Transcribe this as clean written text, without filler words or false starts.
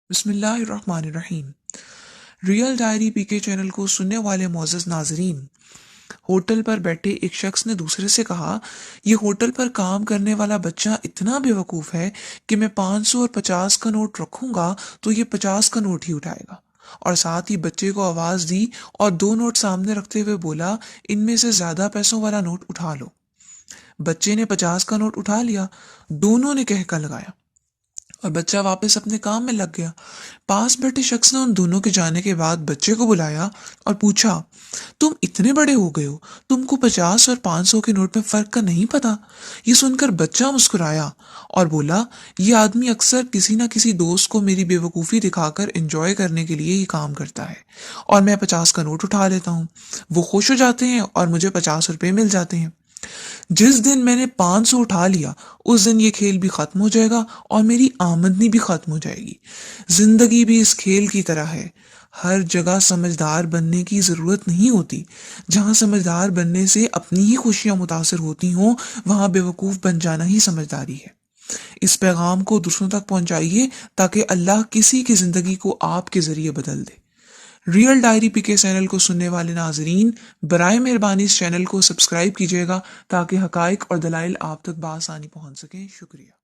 بسم اللہ الرحمن الرحیم۔ ریئل ڈائری پی کے چینل کو سننے والے معزز ناظرین، ہوٹل پر بیٹھے ایک شخص نے دوسرے سے کہا، یہ ہوٹل پر کام کرنے والا بچہ اتنا بے وقوف ہے کہ میں 500 اور 50 کا نوٹ رکھوں گا تو یہ 50 کا نوٹ ہی اٹھائے گا، اور ساتھ ہی بچے کو آواز دی اور 2 نوٹ سامنے رکھتے ہوئے بولا، ان میں سے زیادہ پیسوں والا نوٹ اٹھا لو۔ بچے نے 50 کا نوٹ اٹھا لیا، دونوں نے کہہ کر لگایا اور بچہ واپس اپنے کام میں لگ گیا۔ پاس بیٹھے شخص نے ان دونوں کے جانے کے بعد بچے کو بلایا اور پوچھا، تم اتنے بڑے ہو گئے ہو، تم کو 50 اور 500 کے نوٹ میں فرق کا نہیں پتا؟ یہ سن کر بچہ مسکرایا اور بولا، یہ آدمی اکثر کسی نہ کسی دوست کو میری بے وقوفی دکھا کر انجوائے کرنے کے لیے ہی کام کرتا ہے، اور میں 50 کا نوٹ اٹھا لیتا ہوں، وہ خوش ہو جاتے ہیں اور مجھے 50 روپے مل جاتے ہیں۔ جس دن میں نے 500 اٹھا لیا اس دن یہ کھیل بھی ختم ہو جائے گا اور میری آمدنی بھی ختم ہو جائے گی۔ زندگی بھی اس کھیل کی طرح ہے، ہر جگہ سمجھدار بننے کی ضرورت نہیں ہوتی، جہاں سمجھدار بننے سے اپنی ہی خوشیاں متاثر ہوتی ہوں وہاں بے وقوف بن جانا ہی سمجھداری ہے۔ اس پیغام کو دوسروں تک پہنچائیے تاکہ اللہ کسی کی زندگی کو آپ کے ذریعے بدل دے۔ ریئل ڈائری پی کے چینل کو سننے والے ناظرین، برائے مہربانی اس چینل کو سبسکرائب کیجیے گا تاکہ حقائق اور دلائل آپ تک بآسانی پہنچ سکیں۔ شکریہ۔